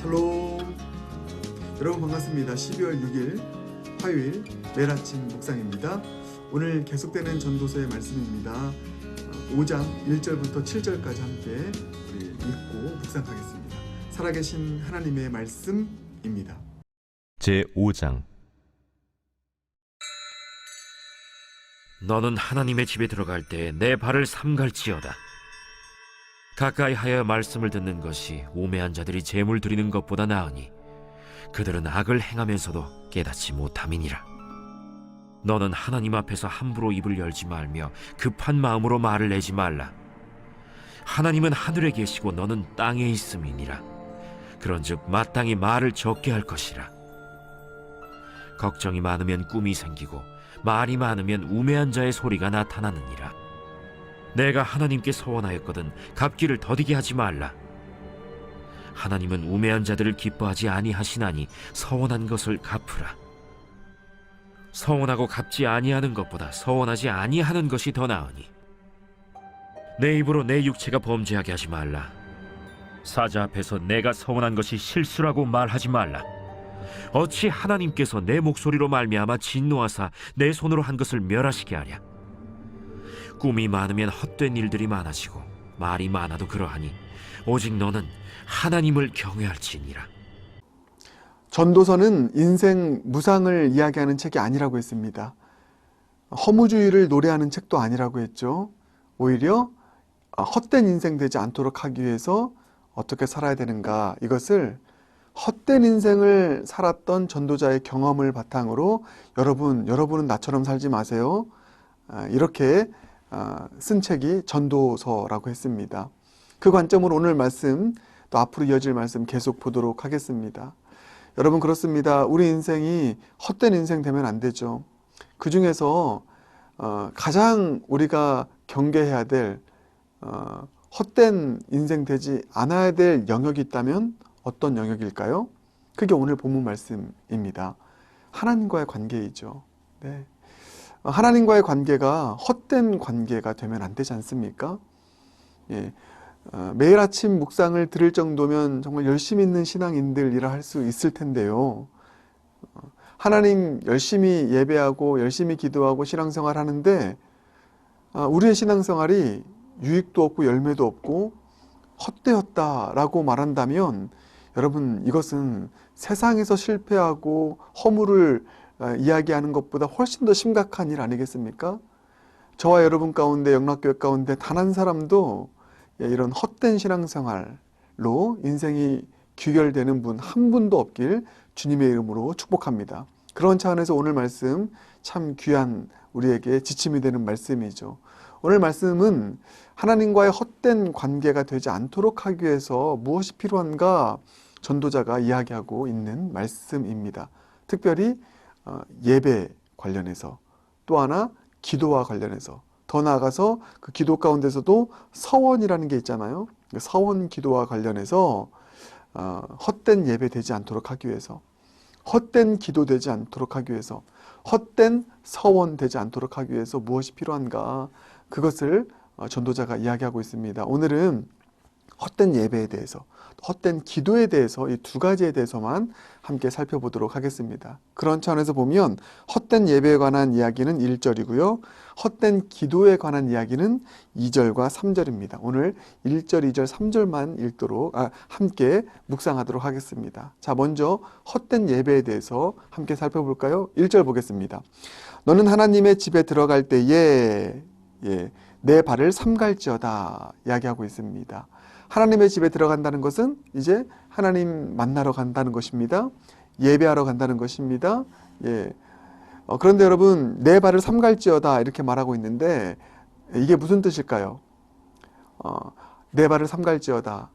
샬롬. 여러분 반갑습니다. 12월 6일 화요일 매일 아침 묵상입니다. 오늘 계속되는 전도서의 말씀입니다. 5장 1절부터 7절까지 함께 우리 읽고 묵상하겠습니다. 살아계신 하나님의 말씀입니다. 제5장. 너는 하나님의 집에 들어갈 때 내 발을 삼갈지어다. 가까이 하여 말씀을 듣는 것이 우매한 자들이 제물 드리는 것보다 나으니 그들은 악을 행하면서도 깨닫지 못함이니라. 너는 하나님 앞에서 함부로 입을 열지 말며 급한 마음으로 말을 내지 말라. 하나님은 하늘에 계시고 너는 땅에 있음이니라. 그런즉 마땅히 말을 적게 할 것이라. 걱정이 많으면 꿈이 생기고 말이 많으면 우매한 자의 소리가 나타나느니라. 내가 하나님께 서원하였거든 갚기를 더디게 하지 말라. 하나님은 우매한 자들을 기뻐하지 아니하시나니 서원한 것을 갚으라. 서원하고 갚지 아니하는 것보다 서원하지 아니하는 것이 더 나으니 내 입으로 내 육체가 범죄하게 하지 말라. 사자 앞에서 내가 서원한 것이 실수라고 말하지 말라. 어찌 하나님께서 내 목소리로 말미암아 진노하사 내 손으로 한 것을 멸하시게 하랴. 꿈이 많으면 헛된 일들이 많아지고 말이 많아도 그러하니 오직 너는 하나님을 경외할지니라. 전도서는 인생 무상을 이야기하는 책이 아니라고 했습니다. 허무주의를 노래하는 책도 아니라고 했죠. 오히려 헛된 인생 되지 않도록 하기 위해서 어떻게 살아야 되는가, 이것을 헛된 인생을 살았던 전도자의 경험을 바탕으로 여러분은 나처럼 살지 마세요, 이렇게 쓴 책이 전도서라고 했습니다. 그 관점으로 오늘 말씀, 또 앞으로 이어질 말씀 계속 보도록 하겠습니다. 여러분, 그렇습니다. 우리 인생이 헛된 인생 되면 안 되죠. 그 중에서 가장 우리가 경계해야 될 헛된 인생 되지 않아야 될 영역이 있다면 어떤 영역일까요? 그게 오늘 본문 말씀입니다. 하나님과의 관계이죠. 네. 하나님과의 관계가 헛된 관계가 되면 안 되지 않습니까? 예. 매일 아침 묵상을 들을 정도면 정말 열심히 있는 신앙인들이라 할 수 있을 텐데요. 하나님 열심히 예배하고 열심히 기도하고 신앙생활 하는데 우리의 신앙생활이 유익도 없고 열매도 없고 헛되었다라고 말한다면 여러분, 이것은 세상에서 실패하고 허물을 이야기하는 것보다 훨씬 더 심각한 일 아니겠습니까? 저와 여러분 가운데, 영락교회 가운데 단 한 사람도 이런 헛된 신앙생활로 인생이 귀결되는 분 한 분도 없길 주님의 이름으로 축복합니다. 그런 차원에서 오늘 말씀 참 귀한, 우리에게 지침이 되는 말씀이죠. 오늘 말씀은 하나님과의 헛된 관계가 되지 않도록 하기 위해서 무엇이 필요한가 전도자가 이야기하고 있는 말씀입니다. 특별히 예배 관련해서, 또 하나 기도와 관련해서, 더 나아가서 그 기도 가운데서도 서원이라는 게 있잖아요. 서원 기도와 관련해서 헛된 예배 되지 않도록 하기 위해서, 헛된 기도 되지 않도록 하기 위해서, 헛된 서원 되지 않도록 하기 위해서 무엇이 필요한가, 그것을 전도자가 이야기하고 있습니다. 오늘은 헛된 예배에 대해서, 헛된 기도에 대해서, 이 두 가지에 대해서만 함께 살펴보도록 하겠습니다. 그런 차원에서 보면 헛된 예배에 관한 이야기는 1절이고요. 헛된 기도에 관한 이야기는 2절과 3절입니다. 오늘 1절, 2절, 3절만 읽도록 함께 묵상하도록 하겠습니다. 자, 먼저 헛된 예배에 대해서 함께 살펴볼까요? 1절 보겠습니다. 너는 하나님의 집에 들어갈 때에 내 발을 삼갈지어다 이야기하고 있습니다. 하나님의 집에 들어간다는 것은 이제 하나님 만나러 간다는 것입니다. 예배하러 간다는 것입니다. 그런데 여러분, 내 발을 삼갈지어다 이렇게 말하고 있는데 이게 무슨 뜻일까요? 내 발을 삼갈지어다.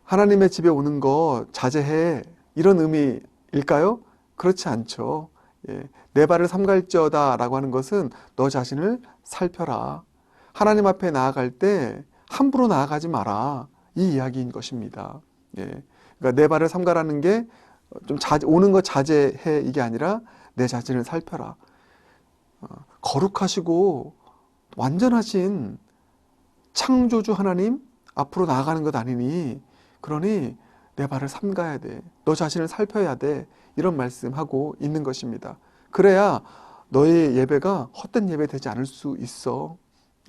하나님의 집에 오는 거 자제해, 이런 의미일까요? 그렇지 않죠. 내 발을 삼갈지어다 라고 하는 것은 너 자신을 살펴라. 하나님 앞에 나아갈 때 함부로 나아가지 마라, 이 이야기인 것입니다. 그러니까 내 발을 삼가라는 게 좀 오는 거 자제해, 이게 아니라 내 자신을 살펴라. 거룩하시고 완전하신 창조주 하나님 앞으로 나아가는 것 아니니, 그러니 내 발을 삼가야 돼. 너 자신을 살펴야 돼. 이런 말씀하고 있는 것입니다. 그래야 너의 예배가 헛된 예배 되지 않을 수 있어.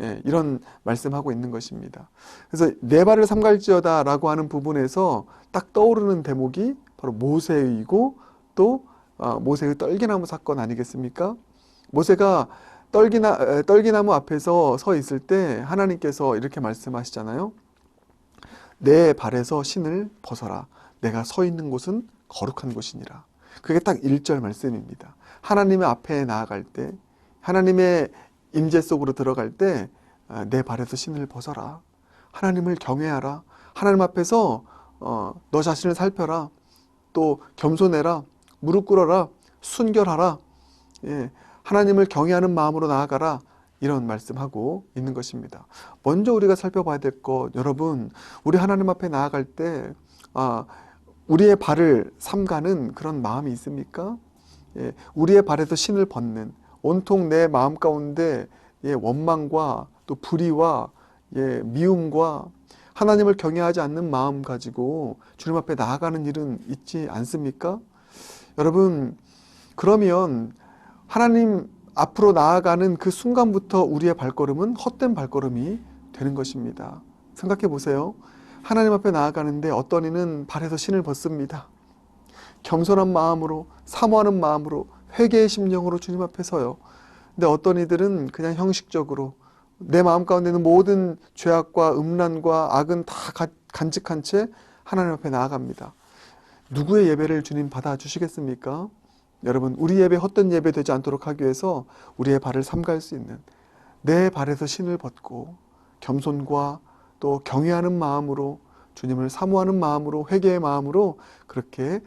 예, 이런 말씀하고 있는 것입니다. 그래서 내 발을 삼갈지어다 라고 하는 부분에서 딱 떠오르는 대목이 바로 모세이고 또 모세의 떨기나무 사건 아니겠습니까? 모세가 떨기나무 앞에서 서 있을 때 하나님께서 이렇게 말씀하시잖아요. 내 발에서 신을 벗어라. 내가 서 있는 곳은 거룩한 곳이니라. 그게 딱 1절 말씀입니다. 하나님의 앞에 나아갈 때, 하나님의 임재 속으로 들어갈 때 내 발에서 신을 벗어라. 하나님을 경외하라. 하나님 앞에서 너 자신을 살펴라. 또 겸손해라. 무릎 꿇어라. 순결하라. 예, 하나님을 경외하는 마음으로 나아가라. 이런 말씀하고 있는 것입니다. 먼저 우리가 살펴봐야 될 것, 여러분, 우리 하나님 앞에 나아갈 때 우리의 발을 삼가는 그런 마음이 있습니까? 예, 우리의 발에서 신을 벗는, 온통 내 마음 가운데 원망과 또 불의와 미움과 하나님을 경외하지 않는 마음 가지고 주님 앞에 나아가는 일은 있지 않습니까? 여러분, 그러면 하나님 앞으로 나아가는 그 순간부터 우리의 발걸음은 헛된 발걸음이 되는 것입니다. 생각해 보세요. 하나님 앞에 나아가는데 어떤 이는 발에서 신을 벗습니다. 겸손한 마음으로, 사모하는 마음으로, 회개의 심령으로 주님 앞에 서요. 근데 어떤 이들은 그냥 형식적으로 내 마음 가운데는 모든 죄악과 음란과 악은 다 간직한 채 하나님 앞에 나아갑니다. 누구의 예배를 주님 받아주시겠습니까? 여러분, 우리 예배 헛된 예배 되지 않도록 하기 위해서 우리의 발을 삼갈 수 있는, 내 발에서 신을 벗고 겸손과 또 경외하는 마음으로, 주님을 사모하는 마음으로, 회개의 마음으로 그렇게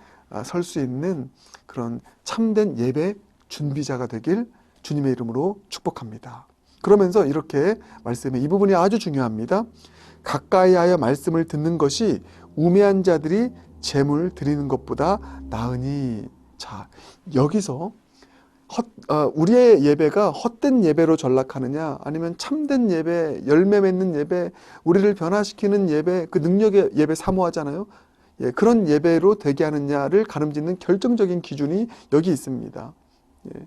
설 수 있는 그런 참된 예배 준비자가 되길 주님의 이름으로 축복합니다. 그러면서 이렇게 말씀에 이 부분이 아주 중요합니다. 가까이 하여 말씀을 듣는 것이 우매한 자들이 제물 드리는 것보다 나으니. 자, 여기서 우리의 예배가 헛된 예배로 전락하느냐, 아니면 참된 예배, 열매 맺는 예배, 우리를 변화시키는 예배, 그 능력의 예배 사모하잖아요. 예, 그런 예배로 되게 하느냐를 가름짓는 결정적인 기준이 여기 있습니다. 예.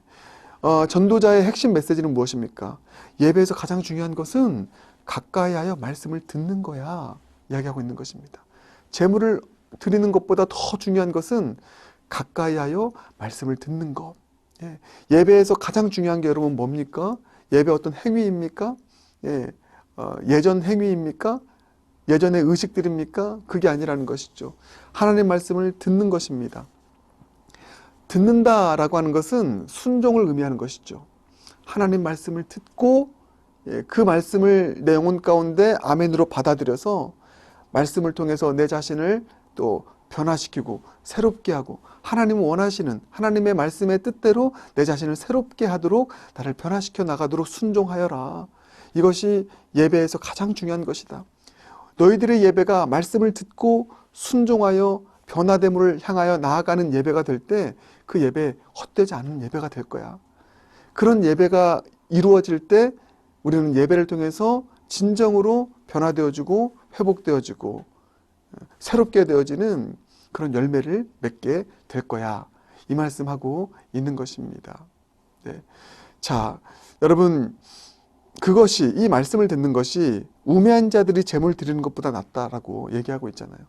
전도자의 핵심 메시지는 무엇입니까? 예배에서 가장 중요한 것은 가까이 하여 말씀을 듣는 거야 이야기하고 있는 것입니다. 제물을 드리는 것보다 더 중요한 것은 가까이 하여 말씀을 듣는 것. 예. 예배에서 가장 중요한 게 여러분 뭡니까? 예배 어떤 행위입니까? 예. 예전 행위입니까? 예전의 의식들입니까? 그게 아니라는 것이죠. 하나님 말씀을 듣는 것입니다. 듣는다라고 하는 것은 순종을 의미하는 것이죠. 하나님 말씀을 듣고 그 말씀을 내 영혼 가운데 아멘으로 받아들여서 말씀을 통해서 내 자신을 또 변화시키고 새롭게 하고 하나님은 원하시는 하나님의 말씀의 뜻대로 내 자신을 새롭게 하도록 나를 변화시켜 나가도록 순종하여라. 이것이 예배에서 가장 중요한 것이다. 너희들의 예배가 말씀을 듣고 순종하여 변화됨을 향하여 나아가는 예배가 될 때 그 예배 헛되지 않은 예배가 될 거야. 그런 예배가 이루어질 때 우리는 예배를 통해서 진정으로 변화되어지고 회복되어지고 새롭게 되어지는 그런 열매를 맺게 될 거야. 이 말씀하고 있는 것입니다. 네. 자, 여러분, 그것이, 이 말씀을 듣는 것이 우매한 자들이 제물 드리는 것보다 낫다라고 얘기하고 있잖아요.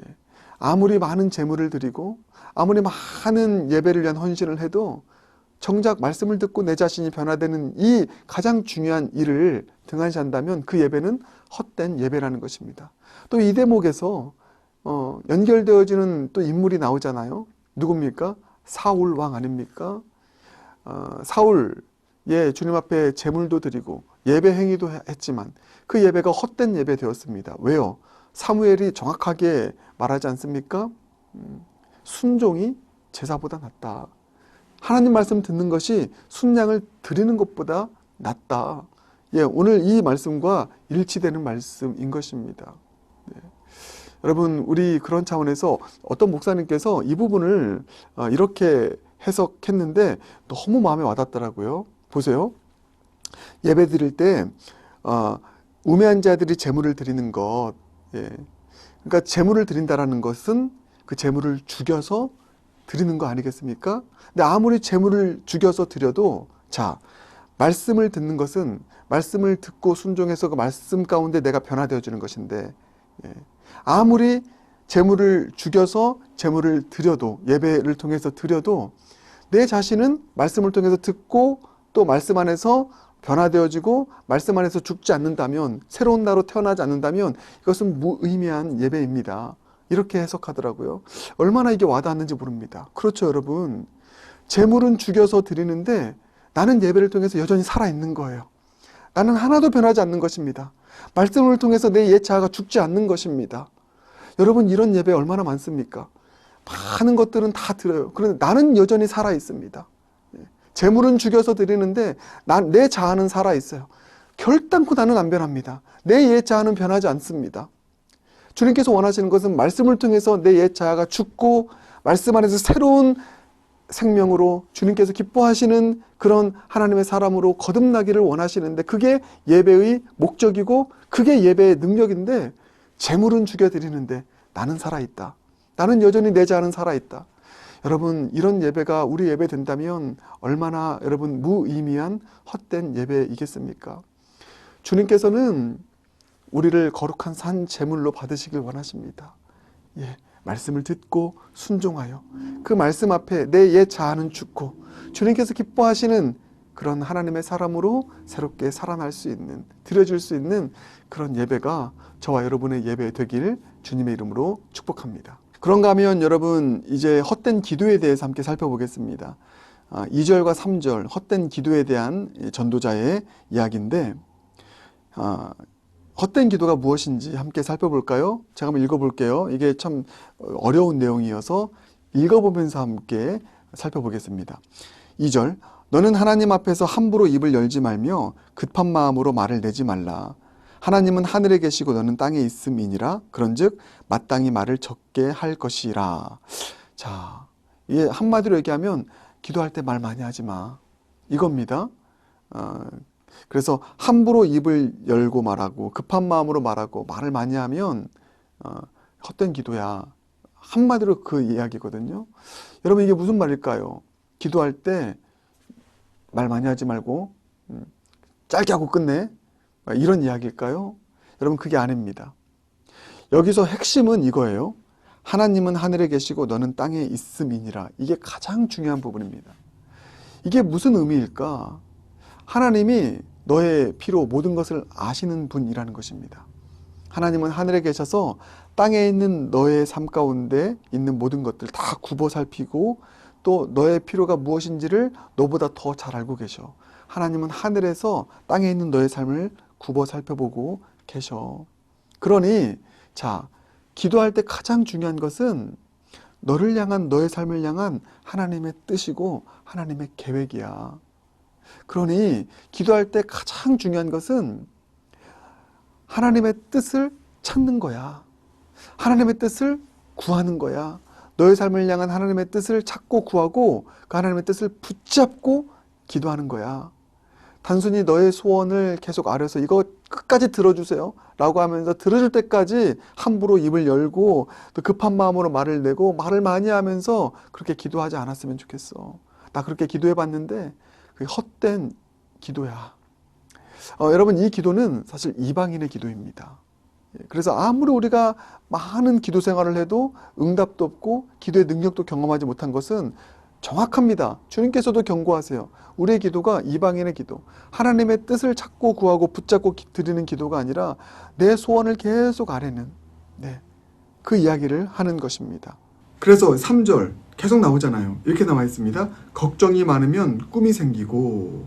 예. 아무리 많은 제물을 드리고 아무리 많은 예배를 위한 헌신을 해도 정작 말씀을 듣고 내 자신이 변화되는 이 가장 중요한 일을 등한시한다면 그 예배는 헛된 예배라는 것입니다. 또 이 대목에서 연결되어지는 또 인물이 나오잖아요. 누굽니까? 사울 왕 아닙니까? 사울, 주님 앞에 제물도 드리고 예배 행위도 했지만 그 예배가 헛된 예배 되었습니다. 왜요? 사무엘이 정확하게 말하지 않습니까? 순종이 제사보다 낫다. 하나님 말씀 듣는 것이 순양을 드리는 것보다 낫다. 오늘 이 말씀과 일치되는 말씀인 것입니다. 네. 여러분, 우리 그런 차원에서 어떤 목사님께서 이 부분을 이렇게 해석했는데 너무 마음에 와닿더라고요. 보세요. 예배 드릴 때 우매한 자들이 제물을 드리는 것, 그러니까 제물을 드린다라는 것은 그 제물을 죽여서 드리는 거 아니겠습니까? 근데 아무리 제물을 죽여서 드려도 자, 말씀을 듣는 것은 말씀을 듣고 순종해서 그 말씀 가운데 내가 변화되어 주는 것인데 아무리 제물을 죽여서 제물을 드려도 예배를 통해서 드려도 내 자신은 말씀을 통해서 듣고 또 말씀 안에서 변화되어지고 말씀 안에서 죽지 않는다면 새로운 나로 태어나지 않는다면 이것은 무의미한 예배입니다. 이렇게 해석하더라고요. 얼마나 이게 와닿았는지 모릅니다. 그렇죠, 여러분. 제물은 죽여서 드리는데 나는 예배를 통해서 여전히 살아있는 거예요. 나는 하나도 변하지 않는 것입니다. 말씀을 통해서 내 옛 자아가 죽지 않는 것입니다. 여러분, 이런 예배 얼마나 많습니까? 많은 것들은 다 드려요. 그런데 나는 여전히 살아있습니다. 제물은 죽여서 드리는데 내 자아는 살아있어요. 결단코 나는 안 변합니다. 내 옛 자아는 변하지 않습니다. 주님께서 원하시는 것은 말씀을 통해서 내 옛 자아가 죽고 말씀 안에서 새로운 생명으로 주님께서 기뻐하시는 그런 하나님의 사람으로 거듭나기를 원하시는데 그게 예배의 목적이고 그게 예배의 능력인데 제물은 죽여드리는데 나는 살아있다. 나는 여전히 내 자아는 살아있다. 여러분, 이런 예배가 우리 예배 된다면 얼마나 여러분 무의미한 헛된 예배이겠습니까? 주님께서는 우리를 거룩한 산 제물로 받으시길 원하십니다. 말씀을 듣고 순종하여 그 말씀 앞에 내 옛 자아는 죽고 주님께서 기뻐하시는 그런 하나님의 사람으로 새롭게 살아날 수 있는, 드려질 수 있는 그런 예배가 저와 여러분의 예배 되길 주님의 이름으로 축복합니다. 그런가 하면 여러분 이제 헛된 기도에 대해서 함께 살펴보겠습니다. 2절과 3절 헛된 기도에 대한 전도자의 이야기인데 헛된 기도가 무엇인지 함께 살펴볼까요? 제가 한번 읽어볼게요. 이게 참 어려운 내용이어서 읽어보면서 함께 살펴보겠습니다. 2절 너는 하나님 앞에서 함부로 입을 열지 말며 급한 마음으로 말을 내지 말라. 하나님은 하늘에 계시고 너는 땅에 있음이니라. 그런즉 마땅히 말을 적게 할 것이라. 자, 이게 한마디로 얘기하면 기도할 때 말 많이 하지 마. 이겁니다. 그래서 함부로 입을 열고 말하고 급한 마음으로 말하고 말을 많이 하면 헛된 기도야. 한마디로 그 이야기거든요. 여러분 이게 무슨 말일까요? 기도할 때 말 많이 하지 말고 짧게 하고 끝내. 이런 이야기일까요? 여러분 그게 아닙니다. 여기서 핵심은 이거예요. 하나님은 하늘에 계시고 너는 땅에 있음이니라. 이게 가장 중요한 부분입니다. 이게 무슨 의미일까? 하나님이 너의 피로 모든 것을 아시는 분이라는 것입니다. 하나님은 하늘에 계셔서 땅에 있는 너의 삶 가운데 있는 모든 것들 다 굽어 살피고 또 너의 필요가 무엇인지를 너보다 더 잘 알고 계셔. 하나님은 하늘에서 땅에 있는 너의 삶을 굽어 살펴보고 계셔. 그러니 자, 기도할 때 가장 중요한 것은 너를 향한 너의 삶을 향한 하나님의 뜻이고 하나님의 계획이야. 그러니 기도할 때 가장 중요한 것은 하나님의 뜻을 찾는 거야. 하나님의 뜻을 구하는 거야. 너의 삶을 향한 하나님의 뜻을 찾고 구하고 그 하나님의 뜻을 붙잡고 기도하는 거야. 단순히 너의 소원을 계속 아려서 이거 끝까지 들어주세요 라고 하면서 들어줄 때까지 함부로 입을 열고 또 급한 마음으로 말을 내고 말을 많이 하면서 그렇게 기도하지 않았으면 좋겠어. 나 그렇게 기도해 봤는데 그게 헛된 기도야. 여러분 이 기도는 사실 이방인의 기도입니다. 그래서 아무리 우리가 많은 기도 생활을 해도 응답도 없고 기도의 능력도 경험하지 못한 것은 정확합니다. 주님께서도 경고하세요. 우리의 기도가 이방인의 기도, 하나님의 뜻을 찾고 구하고 붙잡고 드리는 기도가 아니라 내 소원을 계속 아뢰는 그 이야기를 하는 것입니다. 그래서 3절 계속 나오잖아요. 이렇게 나와 있습니다. 걱정이 많으면 꿈이 생기고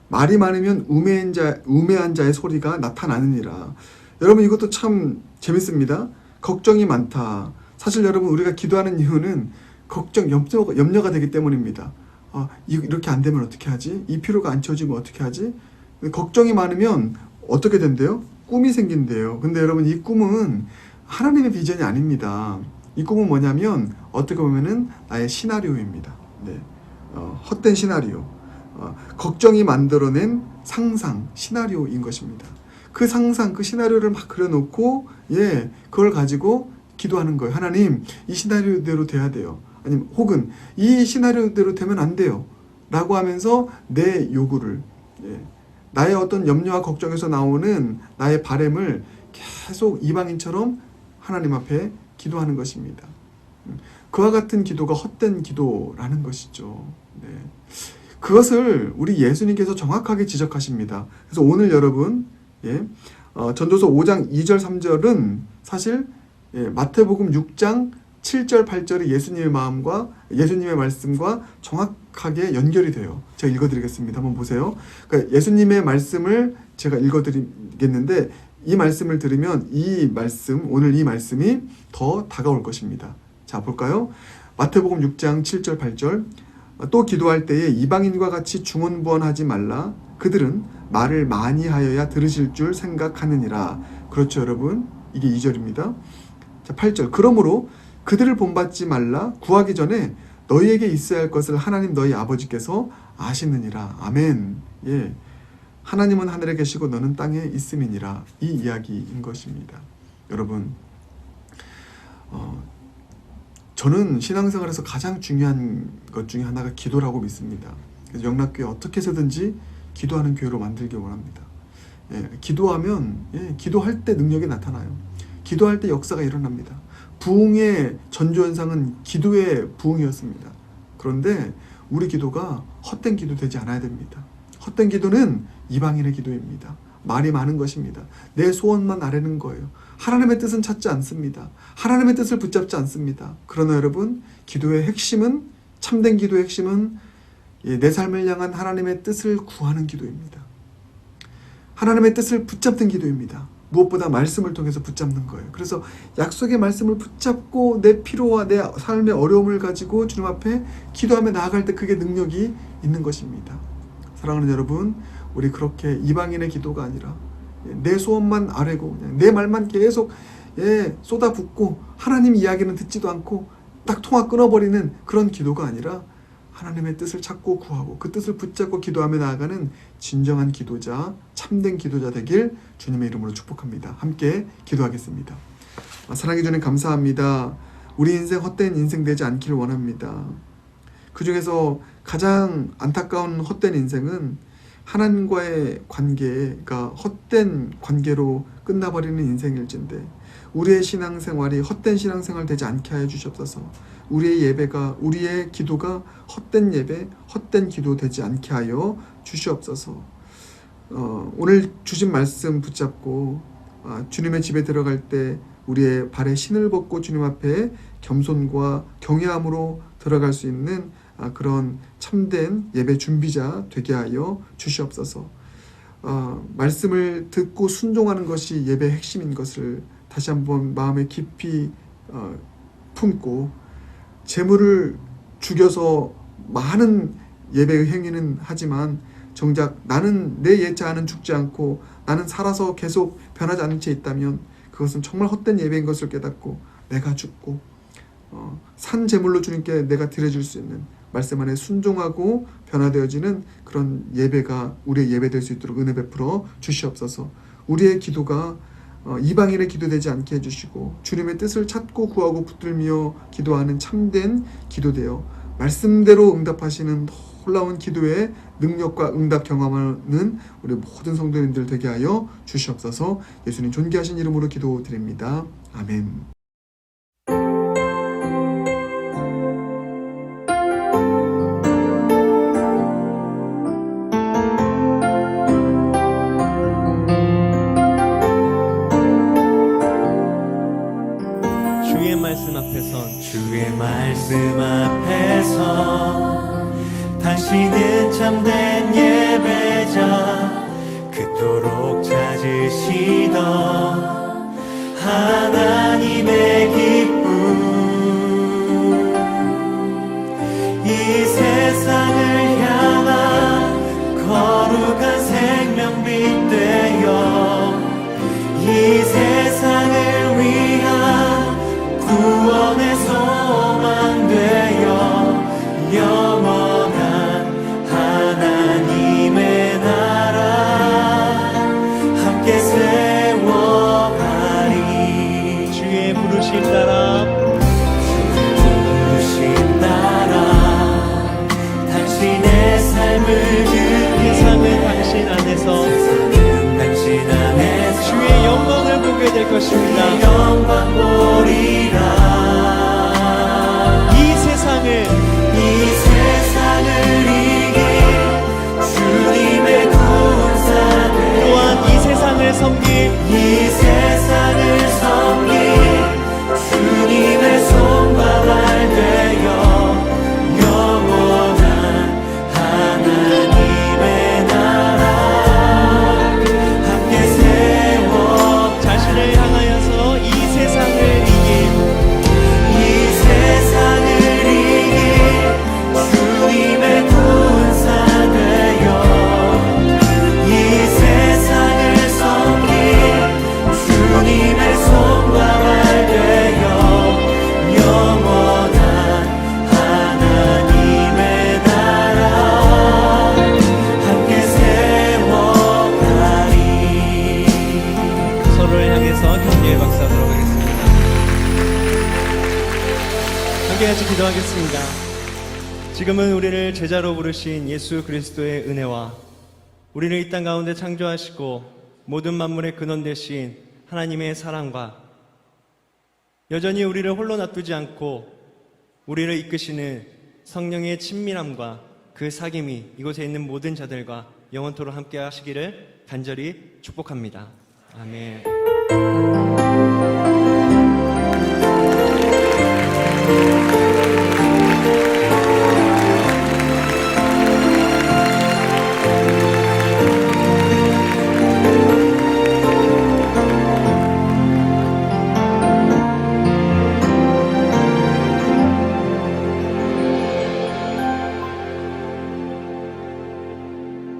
말이 많으면 우매한 자의 소리가 나타나느니라. 여러분 이것도 참 재밌습니다. 걱정이 많다. 사실 여러분 우리가 기도하는 이유는 걱정, 염려가 되기 때문입니다. 이렇게 안 되면 어떻게 하지? 이 필요가 안 채워지면 어떻게 하지? 걱정이 많으면 어떻게 된대요? 꿈이 생긴대요. 근데 여러분 이 꿈은 하나님의 비전이 아닙니다. 이 꿈은 뭐냐면 어떻게 보면은 나의 시나리오입니다. 헛된 시나리오. 걱정이 만들어낸 상상, 시나리오인 것입니다. 그 상상, 그 시나리오를 막 그려놓고 그걸 가지고 기도하는 거예요. 하나님, 이 시나리오대로 돼야 돼요. 아니면 혹은 이 시나리오대로 되면 안 돼요. 라고 하면서 내 요구를, 나의 어떤 염려와 걱정에서 나오는 나의 바램을 계속 이방인처럼 하나님 앞에 기도하는 것입니다. 그와 같은 기도가 헛된 기도라는 것이죠. 그것을 우리 예수님께서 정확하게 지적하십니다. 그래서 오늘 여러분, 전도서 5장 2절 3절은 사실 마태복음 6장 7절 8절이 예수님의 마음과 예수님의 말씀과 정확하게 연결이 돼요. 제가 읽어드리겠습니다. 한번 보세요. 그러니까 예수님의 말씀을 제가 읽어드리겠는데 이 말씀을 들으면 오늘 이 말씀이 더 다가올 것입니다. 자, 볼까요? 마태복음 6장 7절 8절. 또 기도할 때에 이방인과 같이 중언부언하지 말라. 그들은 말을 많이 하여야 들으실 줄 생각하느니라. 그렇죠, 여러분? 이게 2절입니다. 자, 8절. 그러므로 그들을 본받지 말라. 구하기 전에 너희에게 있어야 할 것을 하나님 너희 아버지께서 아시느니라. 아멘. 하나님은 하늘에 계시고 너는 땅에 있음이니라. 이 이야기인 것입니다. 여러분, 저는 신앙생활에서 가장 중요한 것 중에 하나가 기도라고 믿습니다. 그래서 영락교회 어떻게 해서든지 기도하는 교회로 만들기 원합니다. 기도하면 기도할 때 능력이 나타나요. 기도할 때 역사가 일어납니다. 부흥의 전조현상은 기도의 부흥이었습니다. 그런데 우리 기도가 헛된 기도 되지 않아야 됩니다. 헛된 기도는 이방인의 기도입니다. 말이 많은 것입니다. 내 소원만 아뢰는 거예요. 하나님의 뜻은 찾지 않습니다. 하나님의 뜻을 붙잡지 않습니다. 그러나 여러분, 기도의 핵심은, 참된 기도의 핵심은 내 삶을 향한 하나님의 뜻을 구하는 기도입니다. 하나님의 뜻을 붙잡는 기도입니다. 무엇보다 말씀을 통해서 붙잡는 거예요. 그래서 약속의 말씀을 붙잡고 내 필요와 내 삶의 어려움을 가지고 주님 앞에 기도하며 나아갈 때 그게 능력이 있는 것입니다. 사랑하는 여러분, 우리 그렇게 이방인의 기도가 아니라 내 소원만 아뢰고 그냥 내 말만 계속 쏟아붓고 하나님 이야기는 듣지도 않고 딱 통화 끊어버리는 그런 기도가 아니라 하나님의 뜻을 찾고 구하고 그 뜻을 붙잡고 기도하며 나아가는 진정한 기도자, 참된 기도자 되길 주님의 이름으로 축복합니다. 함께 기도하겠습니다. 사랑해 주님 감사합니다. 우리 인생 헛된 인생 되지 않기를 원합니다. 그 중에서 가장 안타까운 헛된 인생은 하나님과의 관계가 헛된 관계로 끝나버리는 인생일진데 우리의 신앙생활이 헛된 신앙생활 되지 않게 하여 주시옵소서. 우리의 기도가 헛된 예배, 헛된 기도 되지 않게 하여 주시옵소서. 오늘 주신 말씀 붙잡고 주님의 집에 들어갈 때 우리의 발에 신을 벗고 주님 앞에 겸손과 경외함으로 들어갈 수 있는 그런 참된 예배 준비자 되게 하여 주시옵소서. 말씀을 듣고 순종하는 것이 예배의 핵심인 것을 다시 한번 마음에 깊이 품고 재물을 죽여서 많은 예배의 행위는 하지만 정작 나는 내 예자는 죽지 않고 나는 살아서 계속 변하지 않은 채 있다면 그것은 정말 헛된 예배인 것을 깨닫고 내가 죽고 산 제물로 주님께 내가 드려줄 수 있는 말씀 안에 순종하고 변화되어지는 그런 예배가 우리의 예배 될 수 있도록 은혜 베풀어 주시옵소서. 우리의 기도가 이방인의 기도되지 않게 해주시고 주님의 뜻을 찾고 구하고 붙들며 기도하는 참된 기도되어 말씀대로 응답하시는 놀라운 기도의 능력과 응답 경험하는 우리 모든 성도님들 되게 하여 주시옵소서. 예수님 존귀하신 이름으로 기도드립니다. 아멘. 주의 말씀 앞에서 당신은 참된 예배자 그토록 찾으시던 하나님의 기쁨 이 세상을 향한 거룩한 생명빛 되어 이 세상을 위한 구원의 소망 되어 영원한 하나님의 나라 함께 기도하겠습니다. 지금은 우리를 제자로 부르신 예수 그리스도의 은혜와 우리를 이 땅 가운데 창조하시고 모든 만물의 근원 되신 하나님의 사랑과 여전히 우리를 홀로 놔두지 않고 우리를 이끄시는 성령의 친밀함과 그 사귐이 이곳에 있는 모든 자들과 영원토록 함께 하시기를 간절히 축복합니다. 아멘.